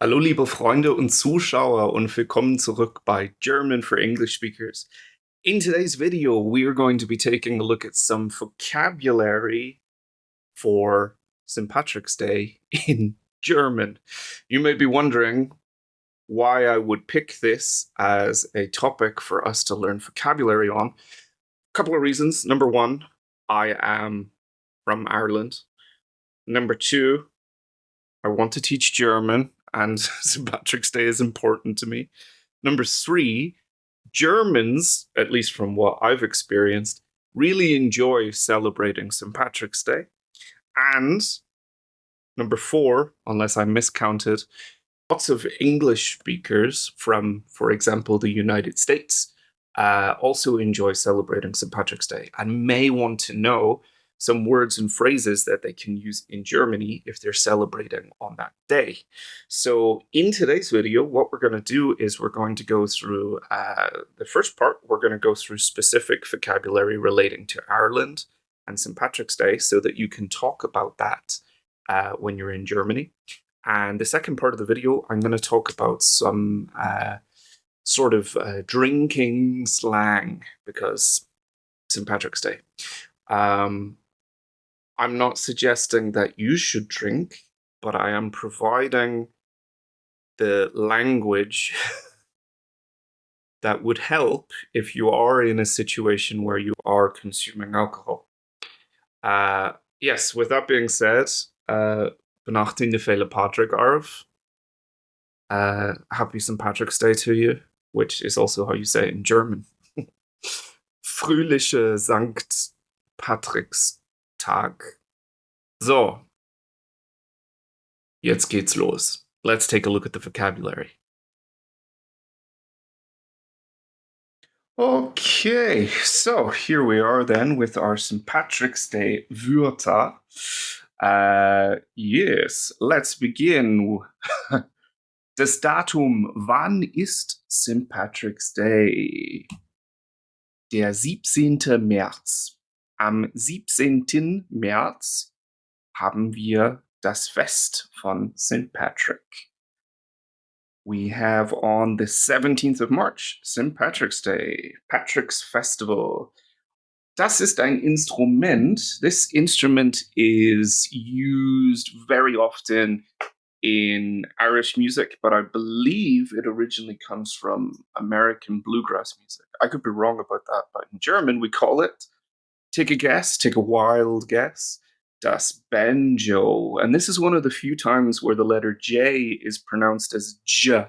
Hallo liebe Freunde und Zuschauer und willkommen zurück bei German for English Speakers. In today's video, we are going to be taking a look at some vocabulary for St. Patrick's Day in German. You may be wondering why I would pick this as a topic for us to learn vocabulary on. A couple of reasons. Number one, I am from Ireland. Number two, I want to teach German, and St. Patrick's Day is important to me. Number three, Germans, at least from what I've experienced, really enjoy celebrating St. Patrick's Day. And number four, unless I miscounted, lots of English speakers from, for example, the United States also enjoy celebrating St. Patrick's Day and may want to know some words and phrases that they can use in Germany if they're celebrating on that day. So in today's video, what we're going to do is we're going to go through the first part. We're going to go through specific vocabulary relating to Ireland and St. Patrick's Day so that you can talk about that when you're in Germany. And the second part of the video, I'm going to talk about some sort of drinking slang because St. Patrick's Day. I'm not suggesting that you should drink, but I am providing the language that would help if you are in a situation where you are consuming alcohol. Yes, with that being said, Benachting de Vele Patrick Arv. Happy St. Patrick's Day to you, which is also how you say it in German. Fröhliche Sankt Patrick's Tag. So, jetzt geht's los. Let's take a look at the vocabulary. Okay, so here we are then with our St. Patrick's Day Wörter. Yes, let's begin. Das Datum, wann ist St. Patrick's Day? Der 17. März. Am 17. März haben wir das Fest von St. Patrick. We have on the 17th of March, St. Patrick's Day, Patrick's Festival. Das ist ein Instrument. This instrument is used very often in Irish music, but I believe it originally comes from American bluegrass music. I could be wrong about that, but in German we call it, take a guess, take a wild guess, das banjo. And this is one of the few times where the letter J is pronounced as J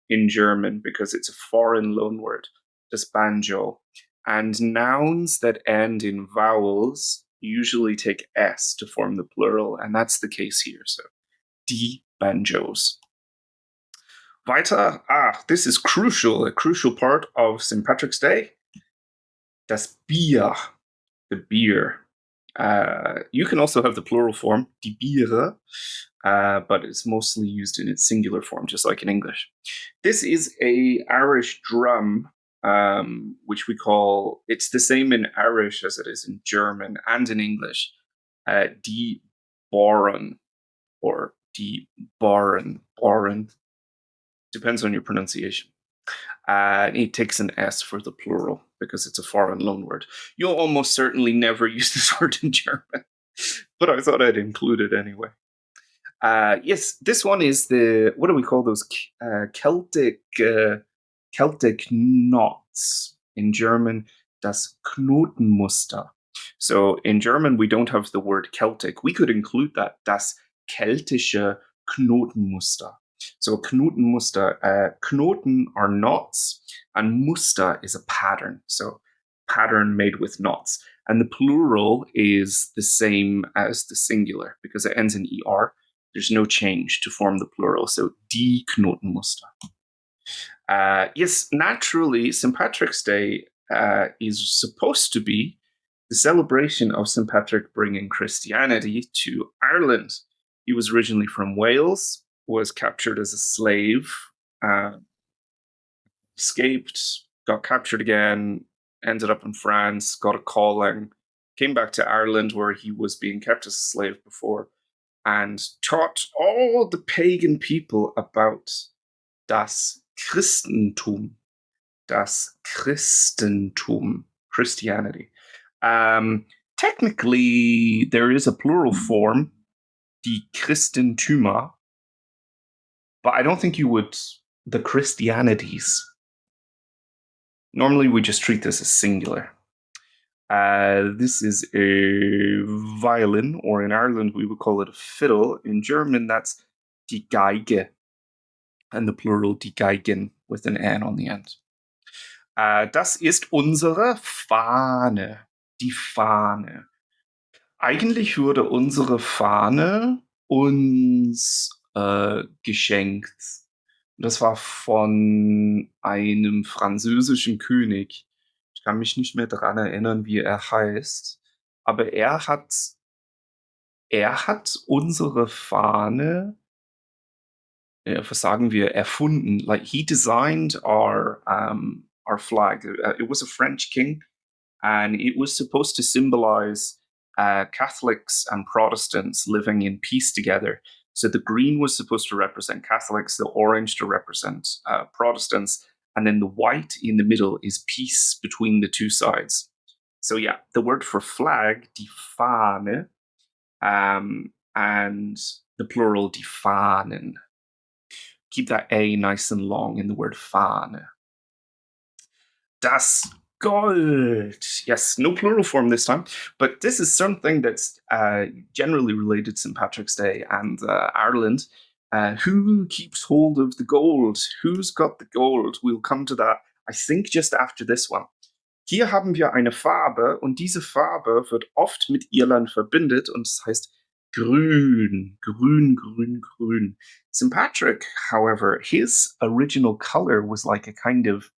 in German because it's a foreign loanword, das banjo. And nouns that end in vowels usually take S to form the plural, and that's the case here. So, die banjos. Weiter, this is crucial, a crucial part of St. Patrick's Day. Das Bier, the beer. You can also have the plural form, die Biere, but it's mostly used in its singular form, just like in English. This is a Irish drum, which we call, it's the same in Irish as it is in German and in English, die Boren, or die Boren. Boren. Depends on your pronunciation. It takes an S for the plural because it's a foreign loanword. You'll almost certainly never use this word in German, but I thought I'd include it anyway. Yes, this one is the, what do we call those? Celtic knots. In German, das Knotenmuster. So in German, we don't have the word Celtic. We could include that, das keltische Knotenmuster. So Knotenmuster, Knoten are knots, and Muster is a pattern. So pattern made with knots. And the plural is the same as the singular because it ends in ER. There's no change to form the plural. So die Knotenmuster. Yes, naturally, St. Patrick's Day is supposed to be the celebration of St. Patrick bringing Christianity to Ireland. He was originally from Wales, was captured as a slave, escaped, got captured again, ended up in France, got a calling, came back to Ireland where he was being kept as a slave before, and taught all the pagan people about das Christentum. Das Christentum, Christianity. Technically, there is a plural form, die Christentümer, but I don't think you would, the Christianities. Normally, we just treat this as singular. This is a violin, or in Ireland, we would call it a fiddle. In German, that's die Geige, and the plural die Geigen with an N on the end. Das ist unsere Fahne, die Fahne. Eigentlich wurde unsere Fahne uns geschenkt. Das war von einem französischen König. Ich kann mich nicht mehr daran erinnern, wie er heißt. Aber er hat unsere Fahne, was sagen wir, erfunden. Like, he designed our flag. It was a French king, and it was supposed to symbolize Catholics and Protestants living in peace together. So the green was supposed to represent Catholics, the orange to represent Protestants, and then the white in the middle is peace between the two sides. So yeah, the word for flag, die Fahne, and the plural, die Fahnen. Keep that A nice and long in the word Fahne. Das Gold. Yes, no plural form this time, but this is something that's generally related to St. Patrick's Day and Ireland. Who keeps hold of the gold? Who's got the gold? We'll come to that, I think, just after this one. Hier haben wir eine Farbe, und diese Farbe wird oft mit Irland verbindet, und es heißt grün, grün, grün, grün. St. Patrick, however, his original color was like a kind of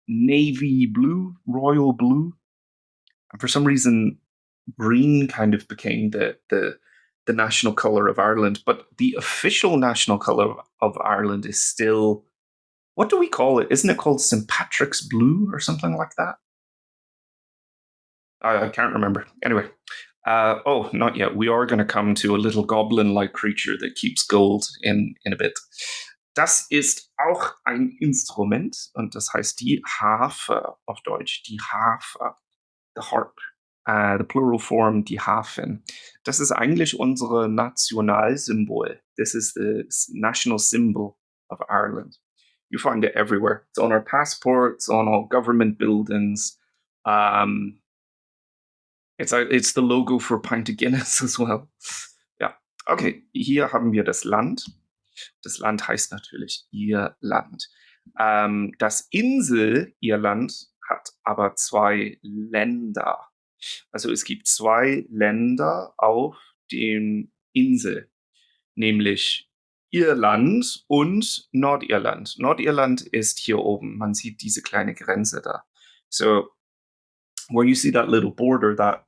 navy blue, royal blue. And for some reason, green kind of became the national color of Ireland. But the official national color of Ireland is still, what do we call it? Isn't it called St. Patrick's blue or something like that? I can't remember. Anyway, not yet. We are going to come to a little goblin-like creature that keeps gold in a bit. Das ist auch ein Instrument, und das heißt die Harfe auf Deutsch, die Harfe, the harp, the plural form, die Harfen. Das ist eigentlich unser Nationalsymbol. This is the national symbol of Ireland. You find it everywhere. It's on our passports, on all government buildings. It's the logo for Pint of Guinness as well. Ja, okay, hier haben wir das Land. Das Land heißt natürlich Irland. Das Insel Irland hat aber 2 Länder. Also es gibt 2 Länder auf dem Insel, nämlich Irland und Nordirland. Nordirland ist hier oben. Man sieht diese kleine Grenze da. So where you see that little border that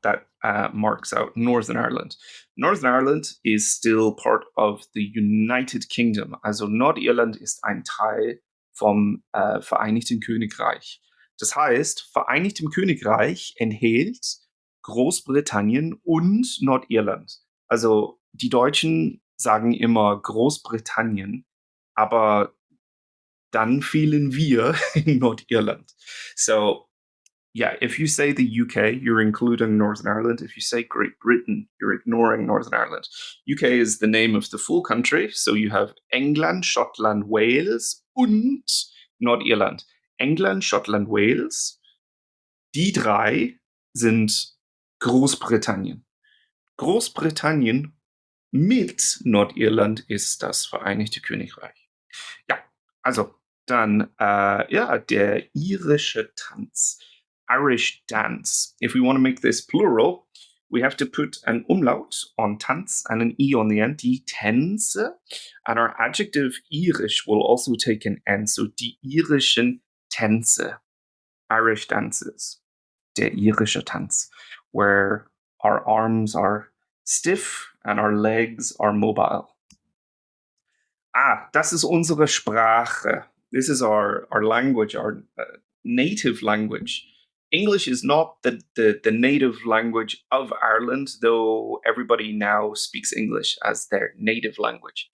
marks out Northern Ireland. Northern Ireland is still part of the United Kingdom. Also Nordirland ist ein Teil vom Vereinigten Königreich. Das heißt, Vereinigtem Königreich enthält Großbritannien und Nordirland. Also die Deutschen sagen immer Großbritannien, aber dann fehlen wir in Nordirland. So yeah, if you say the UK, you're including Northern Ireland. If you say Great Britain, you're ignoring Northern Ireland. UK is the name of the full country. So you have England, Scotland, Wales und Nordirland. England, Schottland, Wales. Die 3 sind Großbritannien. Großbritannien mit Nordirland ist das Vereinigte Königreich. Ja, also dann, der irische Tanz. Irish dance. If we want to make this plural, we have to put an umlaut on Tanz and an E on the end, die Tänze. And our adjective Irish will also take an N, so die irischen Tänze. Irish dances. Der irische Tanz, where our arms are stiff and our legs are mobile. Das ist unsere Sprache. This is our language, our native language. English is not the native language of Ireland, though everybody now speaks English as their native language.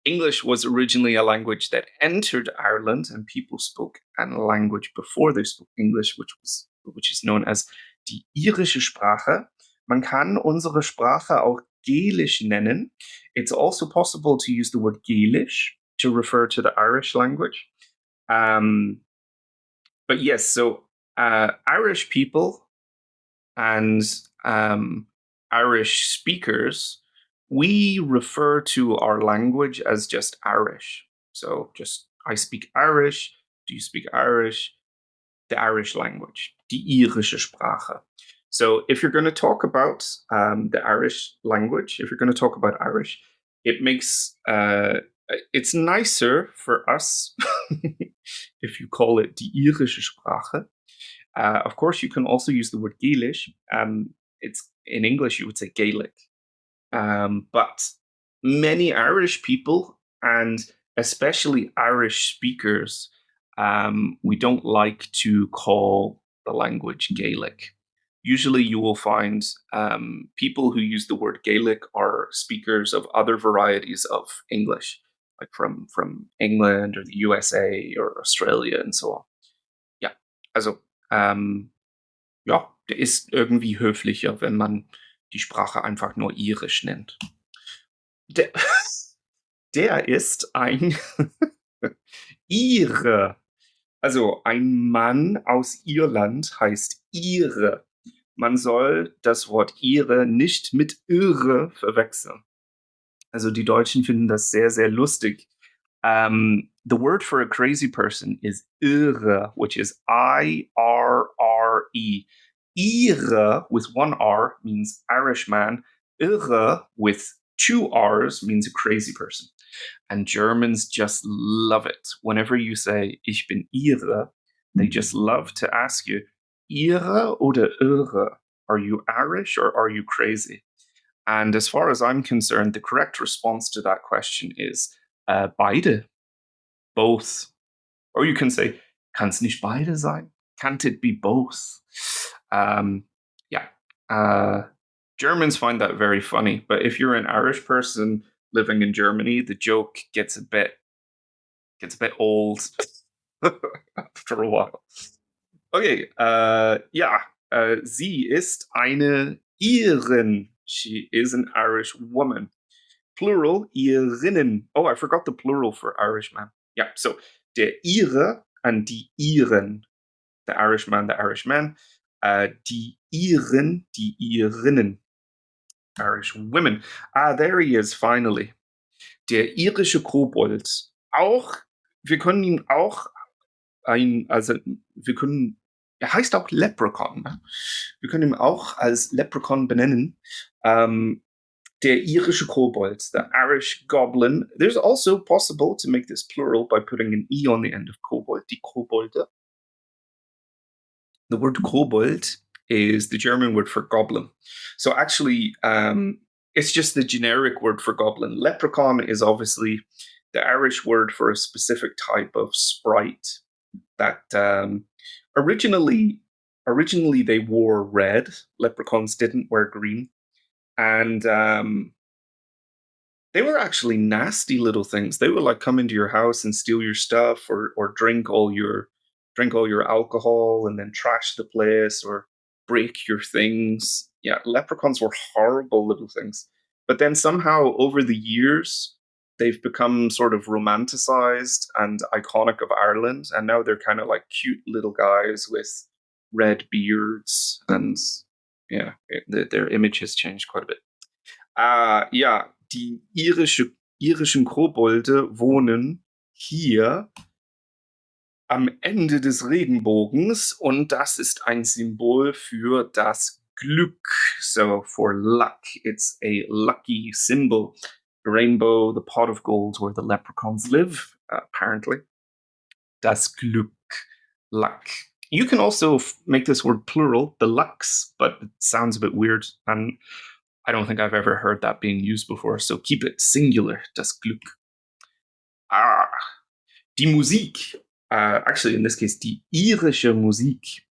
English was originally a language that entered Ireland, and people spoke a language before they spoke English, which is known as die irische Sprache. Man kann unsere Sprache auch Gaelisch nennen. It's also possible to use the word Gaelish to refer to the Irish language. But yes, so Irish people and Irish speakers, we refer to our language as just Irish. So just, I speak Irish. Do you speak Irish? The Irish language, die irische Sprache. So if you're going to talk about the Irish language, if you're going to talk about Irish, it makes it's nicer for us if you call it die irische Sprache. Of course, you can also use the word Gaelish. It's in English, you would say Gaelic. But many Irish people, and especially Irish speakers, we don't like to call the language Gaelic. Usually you will find people who use the word Gaelic are speakers of other varieties of English, like from England or the USA or Australia and so on. Ja, also ja, der ist irgendwie höflicher, wenn man die Sprache einfach nur irisch nennt. Der, der ist ein Ire. Also ein Mann aus Irland heißt Ire. Man soll das Wort Ire nicht mit Irre verwechseln. Also die Deutschen finden das sehr, sehr lustig. The word for a crazy person is Irre, which is I-R-R-E. Ire with one R means Irishman. Irre with two R's means a crazy person. And Germans just love it. Whenever you say, ich bin Ire, they just love to ask you, Ire oder Irre? Are you Irish or are you crazy? And as far as I'm concerned, the correct response to that question is beide, both. Or you can say, kann es nicht beide sein? Can't it be both? Germans find that very funny, but if you're an Irish person living in Germany, the joke gets a bit old after a while. Okay, sie ist eine Irin. She is an Irish woman. Plural, Irinnen. Oh, I forgot the plural for Irishman. Yeah, so der Ire and die Iren. The Irishman, the Irishman. Die Iren, die Irinnen. Irish women. There he is, finally. Der irische Kobold. Wir können ihn auch er heißt auch Leprechaun. Ne? Wir können ihn auch als Leprechaun benennen. Der irische Kobold, the Irish goblin. There's also possible to make this plural by putting an E on the end of kobold, die Kobolde. The word kobold is the German word for goblin. So actually, it's just the generic word for goblin. Leprechaun is obviously the Irish word for a specific type of sprite that originally they wore red. Leprechauns didn't wear green. And they were actually nasty little things. They would like come into your house and steal your stuff or drink all your alcohol and then trash the place or break your things. Yeah, leprechauns were horrible little things. But then somehow over the years, they've become sort of romanticized and iconic of Ireland. And now they're kind of like cute little guys with red beards. And yeah, their image has changed quite a bit. Die irischen Kobolde wohnen hier am Ende des Regenbogens und das ist ein Symbol für das Glück. So for luck, it's a lucky symbol. The rainbow, the pot of gold where the leprechauns live, apparently. Das Glück, luck. You can also make this word plural, the lucks, but it sounds a bit weird and I don't think I've ever heard that being used before, so keep it singular, das Glück. Die Musik, actually in this case, die irische Musik.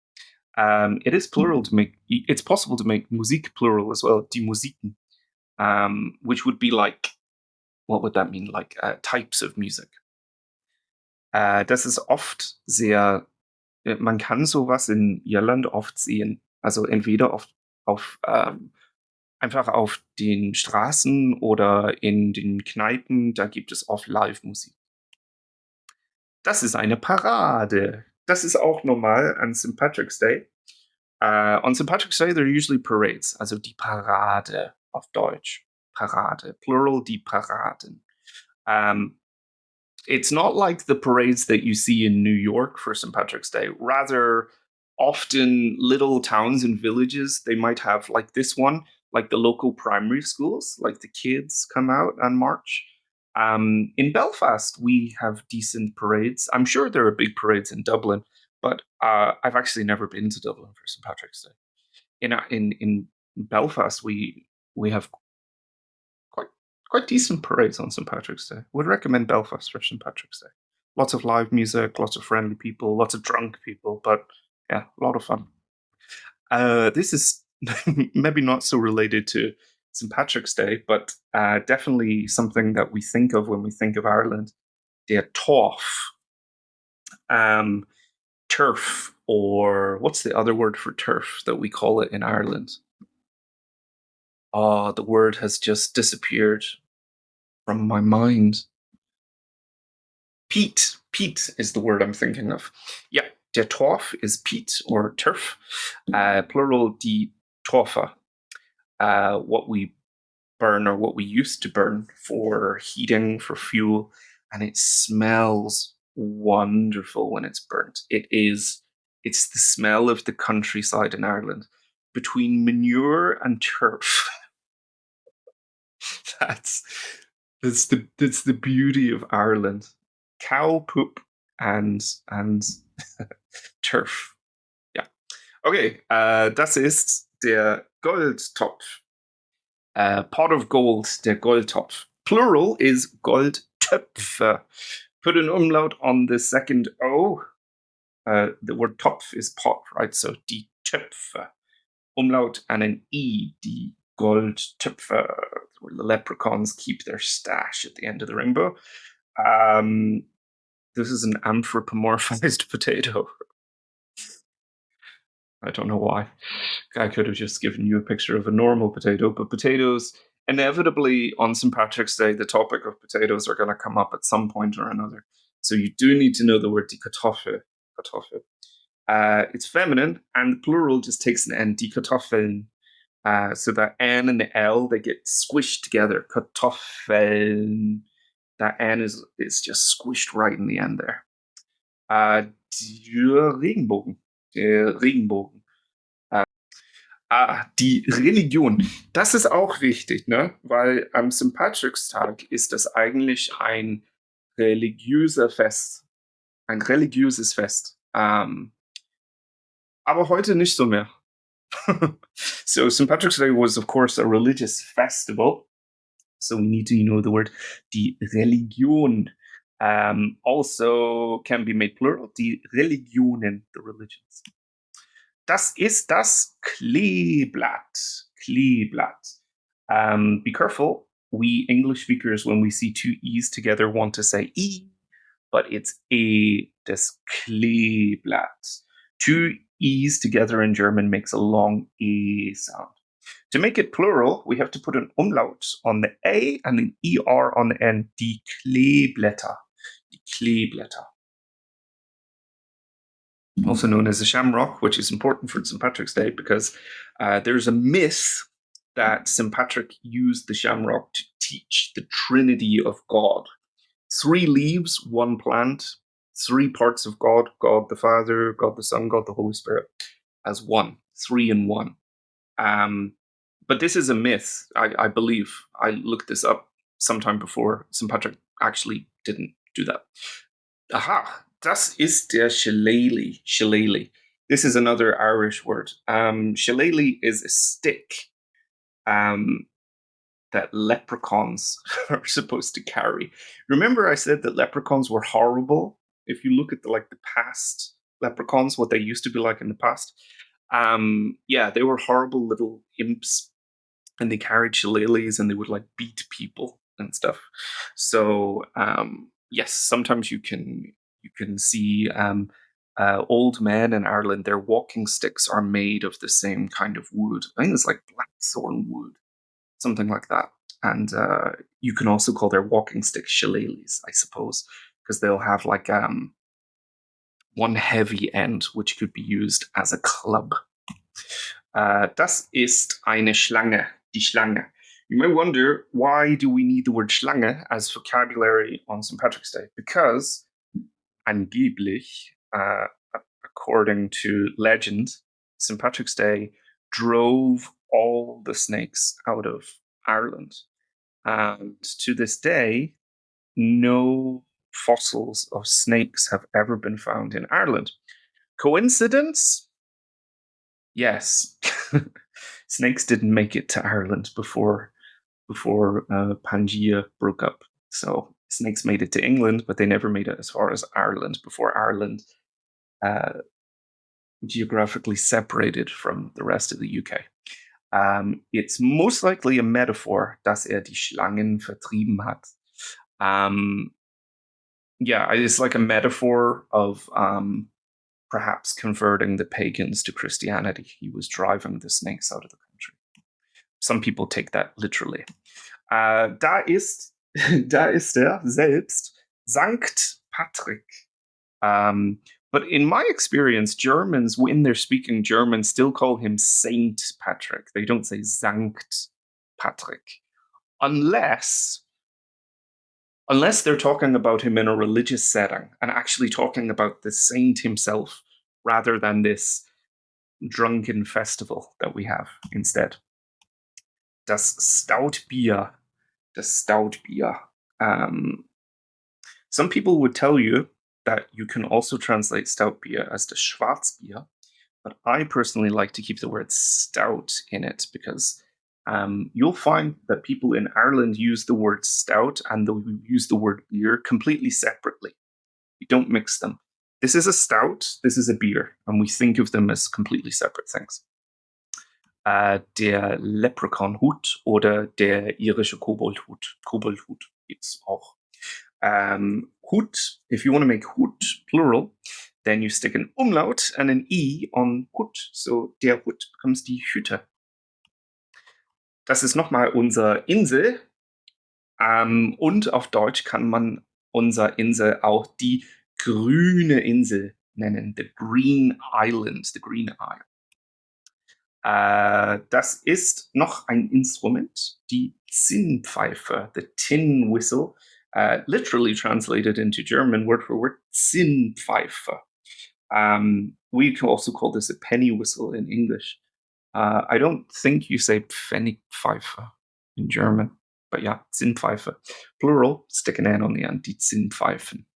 It is plural to make. It's possible to make Musik plural as well. Die Musiken, which would be like, what would that mean? Like types of music. Das ist oft sehr. Man kann sowas in Irland oft sehen. Also entweder einfach auf den Straßen oder in den Kneipen. Da gibt es oft Live-Musik. Das ist eine Parade. Das ist auch normal an St. Patrick's Day. On St. Patrick's Day, there are usually parades, also die Parade auf Deutsch. Parade, plural, die Paraden. It's not like the parades that you see in New York for St. Patrick's Day. Rather, often little towns and villages, they might have like this one, like the local primary schools, like the kids come out and march. In Belfast, we have decent parades. I'm sure there are big parades in Dublin, but I've actually never been to Dublin for St. Patrick's Day. In Belfast, we have quite decent parades on St. Patrick's Day. Would recommend Belfast for St. Patrick's Day. Lots of live music, lots of friendly people, lots of drunk people, but yeah, a lot of fun. This is maybe not so related to St. Patrick's Day, but definitely something that we think of when we think of Ireland. Der Torf. Turf, or what's the other word for turf that we call it in Ireland? Oh, the word has just disappeared from my mind. Peat. Peat is the word I'm thinking of. Yeah, der Torf is peat or turf. Plural, die Torfe. What we burn or what we used to burn for heating, for fuel, and it smells wonderful when it's burnt. It's the smell of the countryside in Ireland. Between manure and turf. That's the beauty of Ireland. Cow poop and turf. Ja. Okay, das ist der Goldtopf. Pot of gold, der Goldtopf. Plural is Goldtöpfe. Put an umlaut on the second O. The word Topf is pot, right? So die Töpfe. Umlaut and an E, die Goldtöpfe, where the leprechauns keep their stash at the end of the rainbow. This is an anthropomorphized potato. I don't know why. I could have just given you a picture of a normal potato, but potatoes, inevitably on St. Patrick's Day, the topic of potatoes are going to come up at some point or another. So you do need to know the word die Kartoffel. It's feminine, and the plural just takes an N, die Kartoffeln. So that N and the L, they get squished together. Kartoffeln. That N is just squished right in the end there. Der Regenbogen. Der Regenbogen. Die Religion. Das ist auch wichtig, ne? Weil am St. Patrick's Tag ist das eigentlich ein religiöses Fest. Ein religiöses Fest. Aber heute nicht so mehr. So St. Patrick's Day was, of course, a religious festival. So we need to know the word die Religion. Also can be made plural, die Religionen, the religions. Das ist das Kleeblatt. Kleeblatt. Be careful. We English speakers, when we see two E's together, want to say E, but it's E, das Kleeblatt. Two E's together in German makes a long E sound. To make it plural, we have to put an umlaut on the A and an ER on the N. Die Kleeblätter. Die Kleeblätter. Also known as the shamrock, which is important for St. Patrick's Day because there's a myth that St. Patrick used the shamrock to teach the Trinity of God. 3 leaves, 1 plant, 3 parts of God, God the Father, God the Son, God the Holy Spirit, as one, 3 in 1. But this is a myth, I believe. I looked this up sometime before. St. Patrick actually didn't do that. Aha, das ist der Shillelagh. Shillelagh. This is another Irish word. Shillelagh is a stick that leprechauns are supposed to carry. Remember I said that leprechauns were horrible? If you look at the past leprechauns, what they used to be like in the past, Yeah, they were horrible little imps, and they carried shillelaghs, and they would like beat people and stuff. So yes, sometimes you can see old men in Ireland. Their walking sticks are made of the same kind of wood. I think it's like blackthorn wood, something like that. And you can also call their walking sticks shillelaghs, I suppose, because they'll have like one heavy end which could be used as a club. Das ist eine Schlange, die Schlange. You may wonder, why do we need the word Schlange as vocabulary on St. Patrick's Day? Because, angeblich, according to legend, St. Patrick's Day drove all the snakes out of Ireland. And to this day, no fossils of snakes have ever been found in Ireland. Coincidence? Yes. Snakes didn't make it to Ireland before Pangaea broke up. So snakes made it to England, but they never made it as far as Ireland before Ireland geographically separated from the rest of the UK. It's most likely a metaphor, dass die Schlangen vertrieben hat. Yeah, it's like a metaphor of perhaps converting the pagans to Christianity. He was driving the snakes out of the country. Some people take that literally. Da ist er selbst Sankt Patrick. But in my experience, Germans, when they're speaking German, still call him Saint Patrick. They don't say Sankt Patrick. Unless they're talking about him in a religious setting and actually talking about the saint himself rather than this drunken festival that we have instead. Das Stoutbier. Some people would tell you that you can also translate stout beer as the Schwarzbier, but I personally like to keep the word stout in it because you'll find that people in Ireland use the word stout and they'll use the word beer completely separately. You don't mix them. This is a stout, this is a beer, and we think of them as completely separate things. Der Leprechaun-Hut oder der irische Koboldhut. Koboldhut gibt's auch. Hut, if you want to make Hut plural, then you stick an Umlaut and an I on Hut. So der Hut becomes die Hütte. Das ist nochmal unser Insel. Und auf Deutsch kann man unser Insel auch die grüne Insel nennen. The Green Island, the Green Isle. Das ist noch ein Instrument, die Zinnpfeife, the tin whistle, literally translated into German word for word, Zinnpfeife. We can also call this a penny whistle in English. I don't think you say Pfennigpfeife in German, but yeah, Zinnpfeife. Plural, stick an N on the end, die Zinnpfeifen.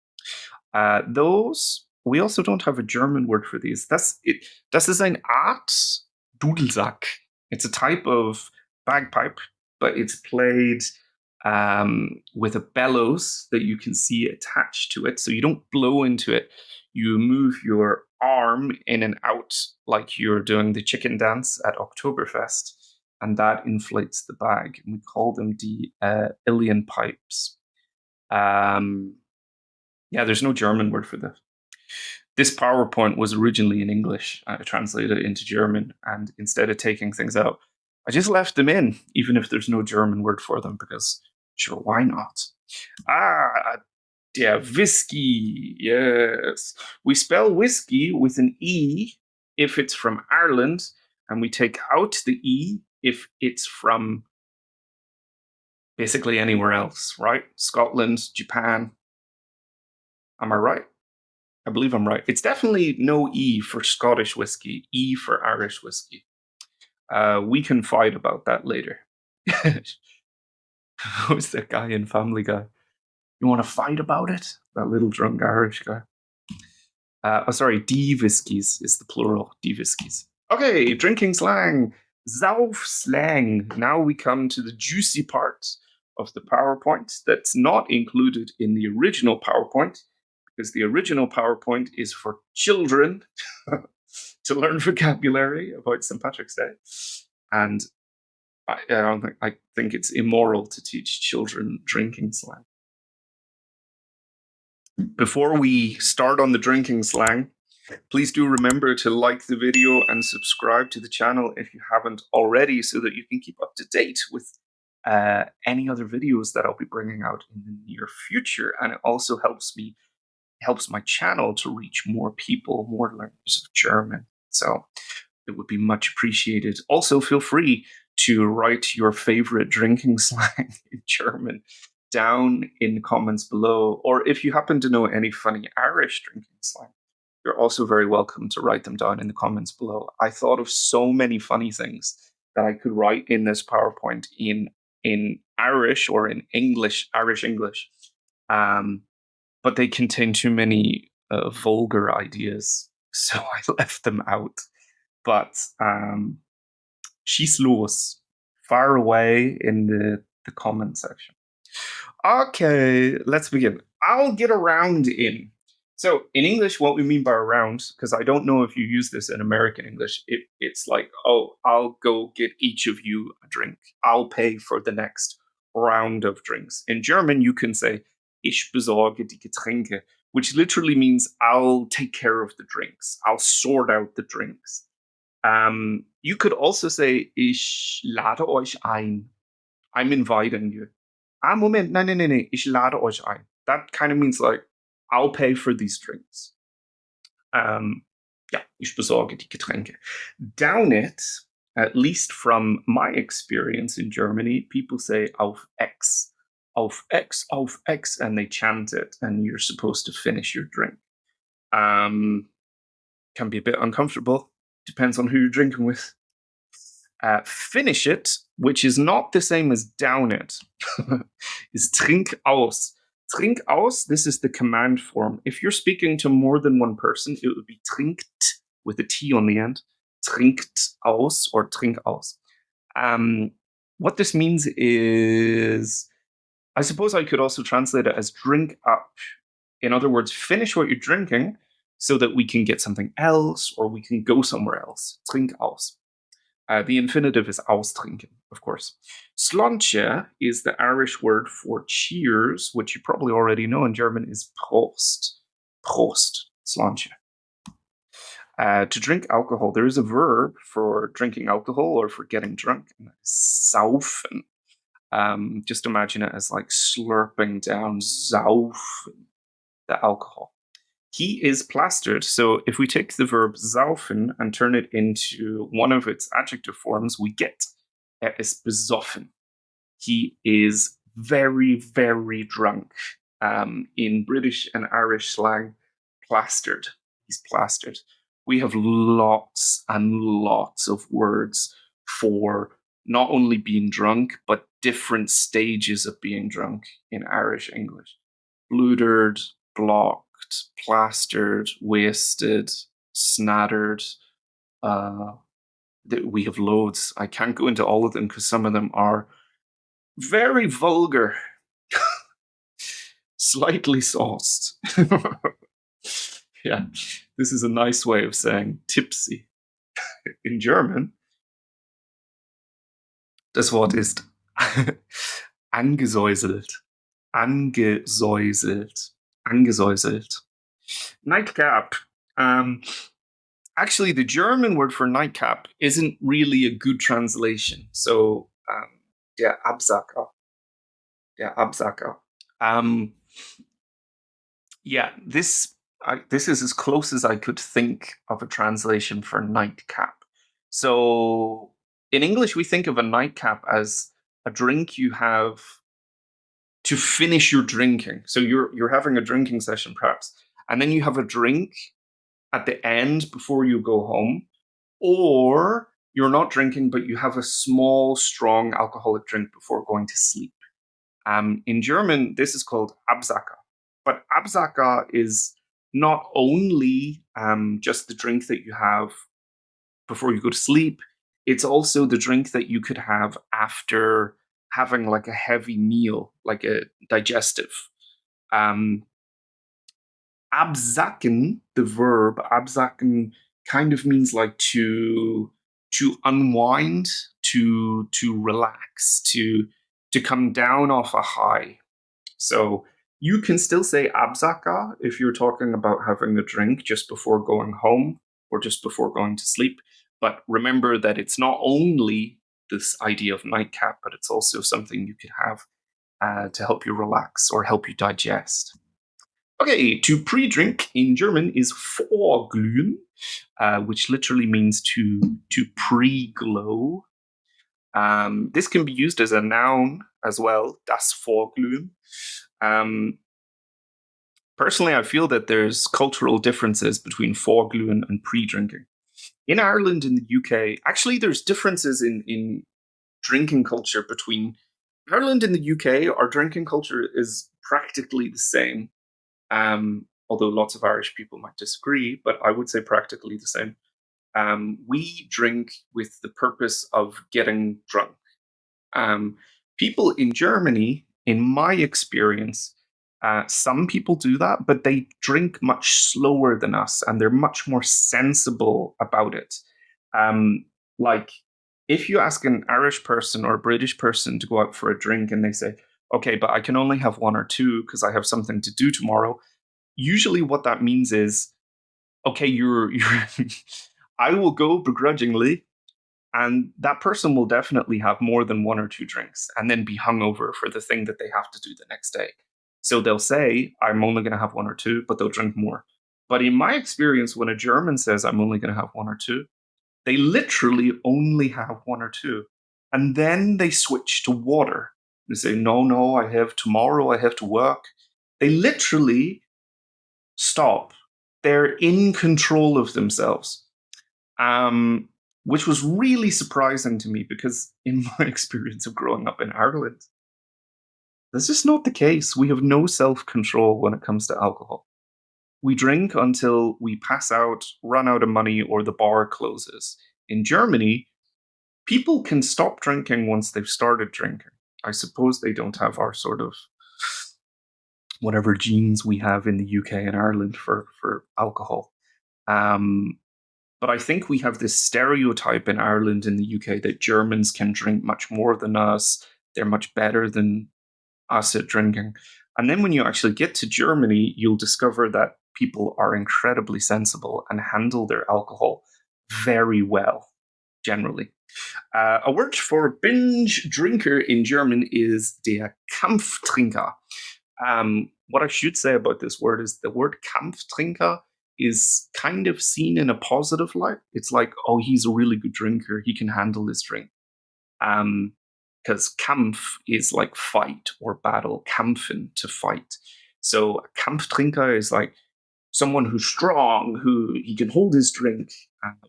Those, we also don't have a German word for these. Das ist eine Art Dudelsack. It's a type of bagpipe, but it's played with a bellows that you can see attached to it. So you don't blow into it. You move your arm in and out like you're doing the chicken dance at Oktoberfest, and that inflates the bag. And we call them the Illian pipes. Yeah, there's no German word for this. This PowerPoint was originally in English. I translated it into German, and instead of taking things out, I just left them in, even if there's no German word for them, because sure, why not? Der whiskey, yes. We spell whiskey with an E if it's from Ireland, and we take out the E if it's from basically anywhere else, right? Scotland, Japan. Am I right? I believe I'm right. It's definitely no E for Scottish whiskey, E for Irish whiskey. We can fight about that later. Who's that guy in Family Guy? You want to fight about it? That little drunk Irish guy. Sorry, die Whiskies is the plural, die Whiskies. Okay, drinking slang, Sauf slang. Now we come to the juicy part of the PowerPoint that's not included in the original PowerPoint, because the original PowerPoint is for children. to learn vocabulary about St. Patrick's Day. And I think it's immoral to teach children drinking slang. Before we start on the drinking slang, please do remember to like the video and subscribe to the channel if you haven't already, so that you can keep up to date with any other videos that I'll be bringing out in the near future. And it also helps my channel to reach more people, more learners of German. So it would be much appreciated. Also, feel free to write your favorite drinking slang in German down in the comments below. Or if you happen to know any funny Irish drinking slang, you're also very welcome to write them down in the comments below. I thought of so many funny things that I could write in this PowerPoint in Irish or in English, Irish English. But they contain too many vulgar ideas, so I left them out. But schieß los. Fire away in the comment section. Okay, let's begin. I'll get around in. So in English, what we mean by around, because I don't know if you use this in American English, it's like, oh, I'll go get each of you a drink. I'll pay for the next round of drinks. In German, you can say, ich besorge die Getränke, which literally means I'll take care of the drinks. I'll sort out the drinks. You could also say, ich lade euch ein. I'm inviting you. Moment, nein, ich lade euch ein. That kind of means like, I'll pay for these drinks. Ja, ich besorge die Getränke. Down it, at least from my experience in Germany, people say auf X, and they chant it, and you're supposed to finish your drink. Can be a bit uncomfortable. Depends on who you're drinking with. Finish it, which is not the same as down it, is trink aus. Trink aus, this is the command form. If you're speaking to more than one person, it would be trinkt with a T on the end. Trinkt aus or trink aus. What this means is, I suppose I could also translate it as drink up. In other words, finish what you're drinking so that we can get something else or we can go somewhere else. Trink aus. The infinitive is austrinken, of course. Slàinte is the Irish word for cheers, which you probably already know in German is Prost. Prost, slàinte. To drink alcohol, there is a verb for drinking alcohol or for getting drunk, and that is saufen. Just imagine it as like slurping down, saufen, the alcohol. He is plastered. So if we take the verb saufen and turn it into one of its adjective forms, we get is besoffen. He is very, very drunk. In British and Irish slang, plastered. He's plastered. We have lots and lots of words for not only being drunk, but different stages of being drunk in Irish English. Bloodered, blocked, plastered, wasted, snattered. We have loads. I can't go into all of them because some of them are very vulgar, slightly sauced. Yeah, this is a nice way of saying tipsy. In German, das Wort ist angesäuselt. Angesäuselt. Angesäuselt. Nightcap. Actually, the German word for nightcap isn't really a good translation. So, der Absacker. Der Absacker. Yeah, this is as close as I could think of a translation for nightcap. So, in English, we think of a nightcap as a drink you have to finish your drinking. So you're having a drinking session, perhaps, and then you have a drink at the end before you go home, or you're not drinking, but you have a small, strong alcoholic drink before going to sleep. In German, this is called Absacker. But Absacker is not only just the drink that you have before you go to sleep, it's also the drink that you could have after having like a heavy meal, like a digestive. Absacken, the verb, absacken kind of means like to unwind, to relax, to come down off a high. So you can still say abzaka if you're talking about having a drink just before going home or just before going to sleep. But remember that it's not only this idea of nightcap, but it's also something you could have to help you relax or help you digest. Okay, to pre-drink in German is vorglühen, which literally means to pre-glow. This can be used as a noun as well, das Vorglühen. Personally, I feel that there's cultural differences between vorglühen and pre-drinking. In Ireland and the UK, actually, there's differences in drinking culture between Ireland and the UK. Our drinking culture is practically the same, although lots of Irish people might disagree, but I would say practically the same. We drink with the purpose of getting drunk. People in Germany, in my experience, some people do that, but they drink much slower than us and they're much more sensible about it. Like, if you ask an Irish person or a British person to go out for a drink and they say, okay, but I can only have one or two because I have something to do tomorrow, usually what that means is, okay, you're I will go begrudgingly, and that person will definitely have more than one or two drinks and then be hungover for the thing that they have to do the next day. So they'll say, I'm only going to have one or two, but they'll drink more. But in my experience, when a German says, I'm only going to have one or two, they literally only have one or two. And then they switch to water. They say, no, I have tomorrow, I have to work. They literally stop. They're in control of themselves. Which was really surprising to me because in my experience of growing up in Ireland, that's just not the case. We have no self-control when it comes to alcohol. We drink until we pass out, run out of money, or the bar closes. In Germany, people can stop drinking once they've started drinking. I suppose they don't have our sort of whatever genes we have in the UK and Ireland for alcohol. But I think we have this stereotype in Ireland and the UK that Germans can drink much more than us. They're much better than us at drinking. And then when you actually get to Germany, you'll discover that people are incredibly sensible and handle their alcohol very well, generally. A word for binge drinker in German is der Kampftrinker. What I should say about this word is the word Kampftrinker is kind of seen in a positive light. It's like, oh, he's a really good drinker. He can handle this drink. Because Kampf is like fight or battle, Kämpfen, to fight. So a Kampftrinker is like someone who's strong, who he can hold his drink,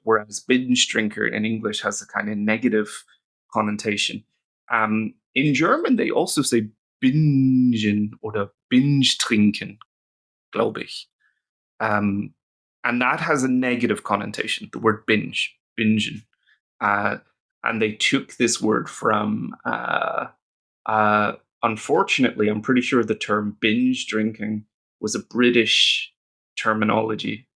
whereas binge drinker in English has a kind of negative connotation. In German, they also say bingen oder binge trinken, glaube ich. And that has a negative connotation, the word binge, bingen. And they took this word from, unfortunately, I'm pretty sure the term binge drinking was a British terminology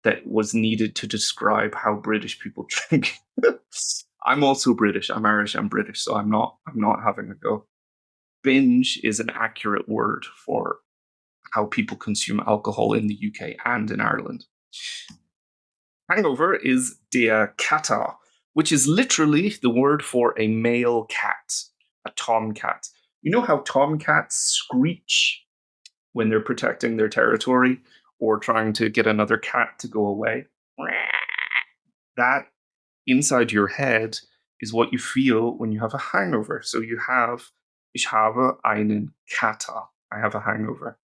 that was needed to describe how British people drink. I'm also British. I'm Irish. I'm British, so I'm not having a go. Binge is an accurate word for how people consume alcohol in the UK and in Ireland. Hangover is der Kater, which is literally the word for a male cat, a tomcat. You know how tomcats screech when they're protecting their territory or trying to get another cat to go away? That inside your head is what you feel when you have a hangover. So you have, ich habe einen Kater. I have a hangover.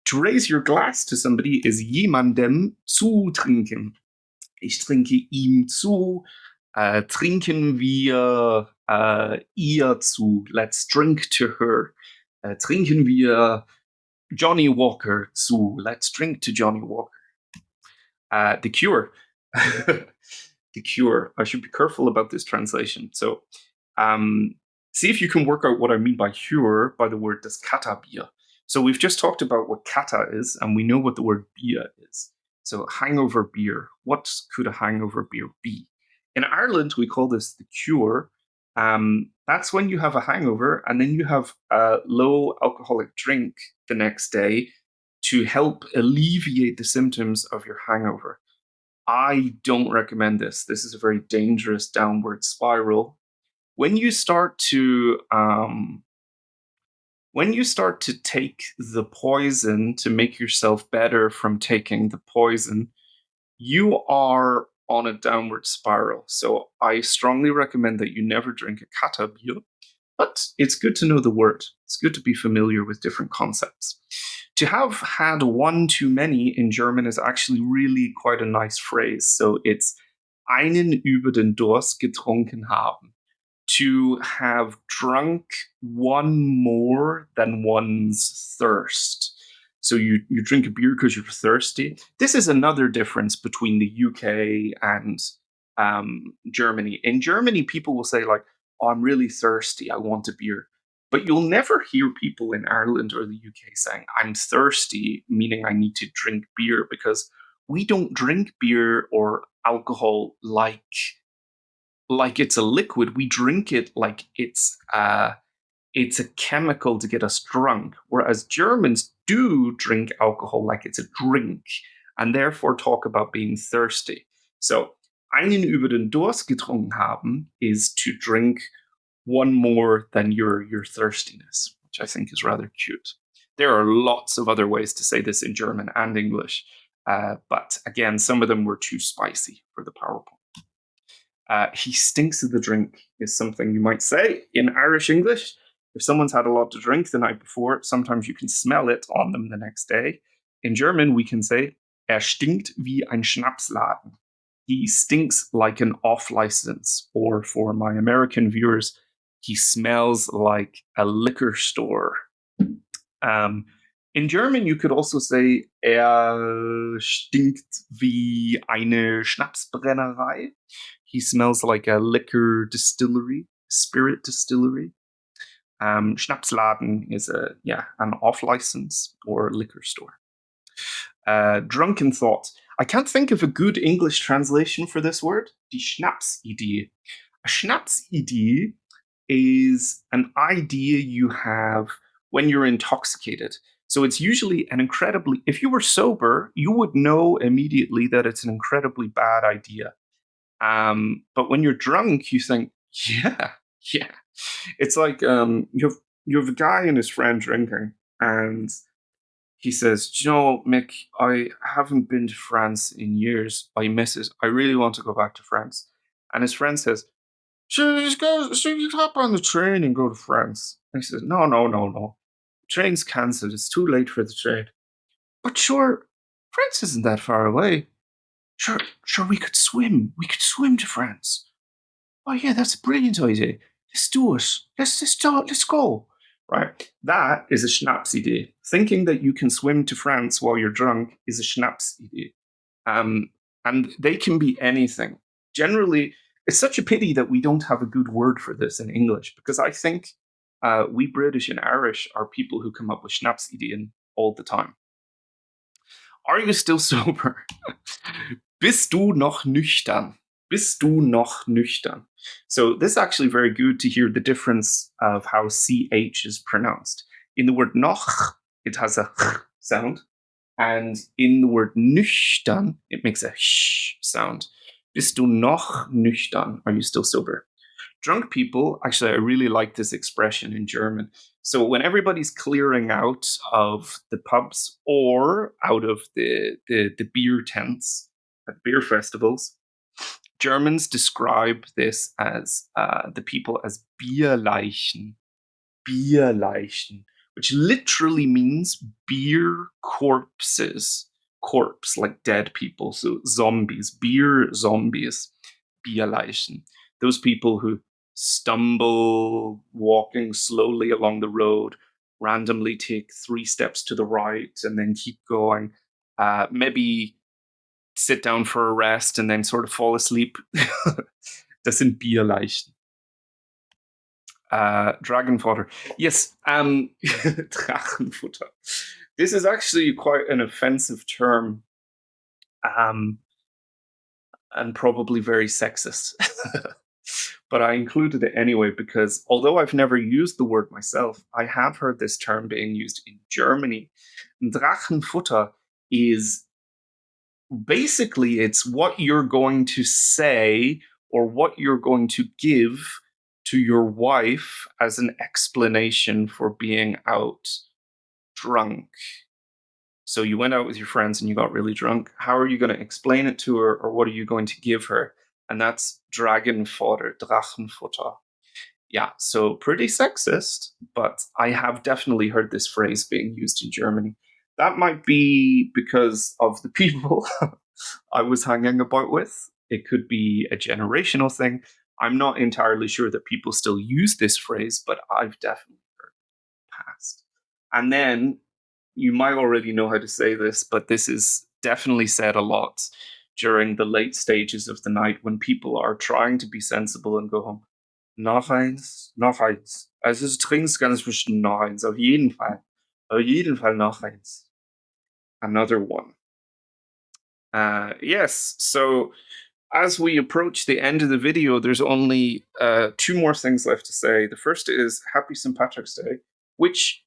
To raise your glass to somebody is jemandem zutrinken. Ich trinke ihm zu. Trinken wir ihr zu. Let's drink to her. Trinken wir Johnny Walker zu. Let's drink to Johnny Walker. The Cure. The Cure. I should be careful about this translation. So, see if you can work out what I mean by Cure by the word das Kata Bier. So we've just talked about what kata is, and we know what the word beer is. So hangover beer. What could a hangover beer be? In Ireland, we call this the cure. That's when you have a hangover and then you have a low alcoholic drink the next day to help alleviate the symptoms of your hangover. I don't recommend this. This is a very dangerous downward spiral. When you start to take the poison to make yourself better from taking the poison, you are on a downward spiral. So I strongly recommend that you never drink a Katerbier, but it's good to know the word. It's good to be familiar with different concepts. To have had one too many in German is actually really quite a nice phrase. So it's einen über den Durst getrunken haben. To have drunk one more than one's thirst. So you drink a beer because you're thirsty. This is another difference between the UK and Germany. In Germany, people will say like, "Oh, I'm really thirsty. I want a beer." But you'll never hear people in Ireland or the UK saying, "I'm thirsty," meaning I need to drink beer, because we don't drink beer or alcohol like it's a liquid. We drink it like it's a chemical to get us drunk, whereas Germans do drink alcohol like it's a drink and therefore talk about being thirsty. So, einen über den Durst getrunken haben is to drink one more than your thirstiness, which I think is rather cute. There are lots of other ways to say this in German and English, but again, some of them were too spicy for the PowerPoint. He stinks of the drink is something you might say in Irish English. If someone's had a lot to drink the night before, sometimes you can smell it on them the next day. In German, we can say, stinkt wie ein Schnapsladen. He stinks like an off-license. Or for my American viewers, he smells like a liquor store. In German, you could also say, stinkt wie eine Schnapsbrennerei. He smells like a liquor distillery, spirit distillery. Schnapsladen is an off-license or liquor store. Drunken thought. I can't think of a good English translation for this word. Die Schnapsidee. A Schnapsidee is an idea you have when you're intoxicated. So it's usually if you were sober, you would know immediately that it's an incredibly bad idea. But when you're drunk, you think, yeah. It's like you have a guy and his friend drinking, and he says, Mick, I haven't been to France in years. I miss it. I really want to go back to France. And his friend says, you hop on the train and go to France. And he says, no. Train's cancelled. It's too late for the train. But sure, France isn't that far away. Sure, we could swim. We could swim to France. Oh yeah, that's a brilliant idea. Let's do it. Let's go. Right? That is a Schnapsidee. Thinking that you can swim to France while you're drunk is a Schnapsidee. And they can be anything. Generally, it's such a pity that we don't have a good word for this in English, because I think we British and Irish are people who come up with Schnapsideen all the time. Are you still sober? Bist du noch nüchtern? Bist du noch nüchtern? So this is actually very good to hear the difference of how CH is pronounced. In the word noch, it has a ch sound. And in the word nüchtern, it makes a sh sound. Bist du noch nüchtern? Are you still sober? Drunk people, actually, I really like this expression in German. So when everybody's clearing out of the pubs or out of the beer tents at beer festivals, Germans describe this as the people as Bierleichen, which literally means beer corpses, corpse, like dead people, so zombies, beer zombies, Bierleichen. Those people who stumble walking slowly along the road, randomly take 3 steps to the right and then keep going, maybe sit down for a rest and then sort of fall asleep. Das sind Bierleichen. Dragon fodder. Yes, Drachenfutter. This is actually quite an offensive term and probably very sexist. But I included it anyway because although I've never used the word myself, I have heard this term being used in Germany. Drachenfutter is basically it's what you're going to say or what you're going to give to your wife as an explanation for being out drunk. So you went out with your friends and you got really drunk. How are you going to explain it to her, or what are you going to give her? And that's Drachenfutter. Yeah, so pretty sexist, but I have definitely heard this phrase being used in Germany. That might be because of the people I was hanging about with. It could be a generational thing. I'm not entirely sure that people still use this phrase, but I've definitely heard it past. And then you might already know how to say this, but this is definitely said a lot during the late stages of the night when people are trying to be sensible and go home. Noch eins, noch eins. Also du trinkst ganz bestimmt noch eins, auf jeden Fall. Auf jeden Fall noch eins. Another one. Yes, so as we approach the end of the video, there's only 2 more things left to say. The first is Happy St. Patrick's Day, which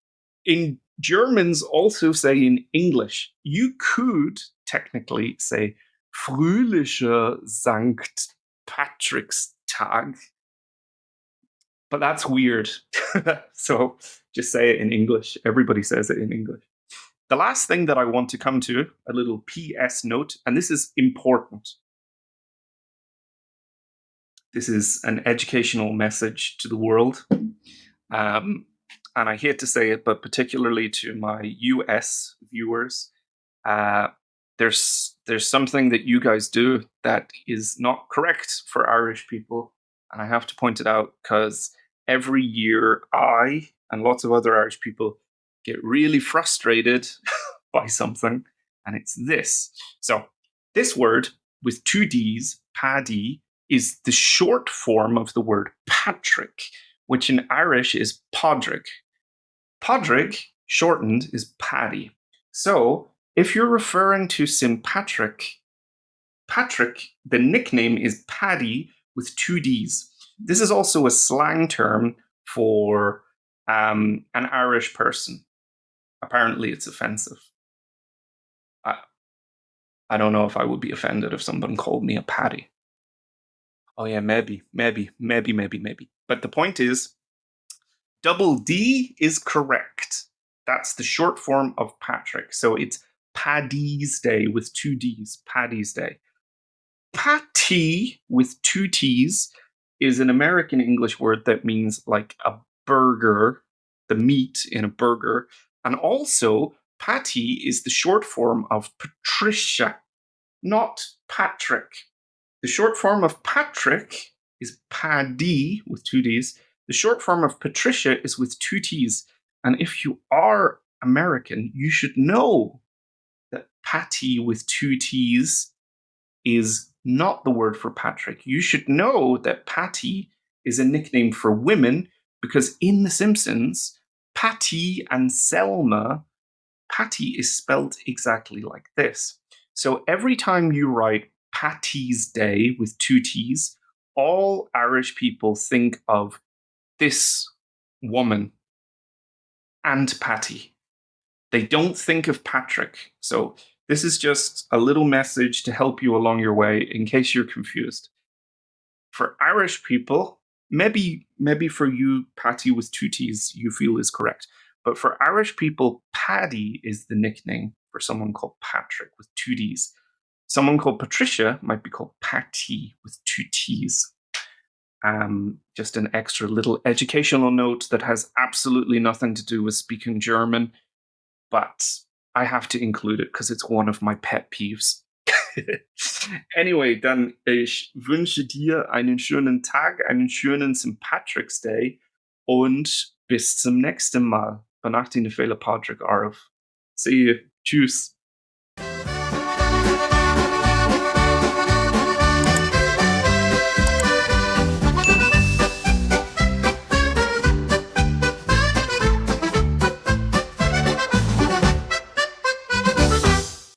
in Germans also say in English. You could technically say Fröhlicher Sankt Patrick's Tag, but that's weird. So just say it in English. Everybody says it in English. The last thing that I want to come to, a little PS note, and this is important. This is an educational message to the world. And I hate to say it, but particularly to my US viewers, there's something that you guys do that is not correct for Irish people. And I have to point it out because every year I and lots of other Irish people get really frustrated by something, and it's this. So this word with 2 Ds, paddy, is the short form of the word Patrick, which in Irish is Podrick. Podrick, shortened, is Paddy. So if you're referring to St. Patrick, the nickname is Paddy with 2 Ds. This is also a slang term for an Irish person. Apparently it's offensive. I don't know if I would be offended if someone called me a Paddy. Oh yeah, maybe. But the point is, double D is correct. That's the short form of Patrick. So it's Paddy's Day with 2 Ds, Paddy's Day. Patty with 2 T's is an American English word that means like a burger, the meat in a burger. And also, Patty is the short form of Patricia, not Patrick. The short form of Patrick is Paddy with 2 D's. The short form of Patricia is with 2 T's. And if you are American, you should know that Patty with 2 T's is not the word for Patrick. You should know that Patty is a nickname for women because in The Simpsons, Patty and Selma, Patty is spelled exactly like this. So every time you write Patty's Day with 2 T's, all Irish people think of this woman and Patty. They don't think of Patrick. So this is just a little message to help you along your way in case you're confused. For Irish people, maybe for you, Patty with 2 T's you feel is correct. But for Irish people, Paddy is the nickname for someone called Patrick with 2 D's. Someone called Patricia might be called Patty with 2 T's. Just an extra little educational note that has absolutely nothing to do with speaking German, but I have to include it because it's one of my pet peeves. Anyway, dann ich wünsche dir einen schönen Tag, einen schönen St. Patrick's Day und bis zum nächsten Mal. Benachtine Fehler Patrick Arf. See you. Tschüss.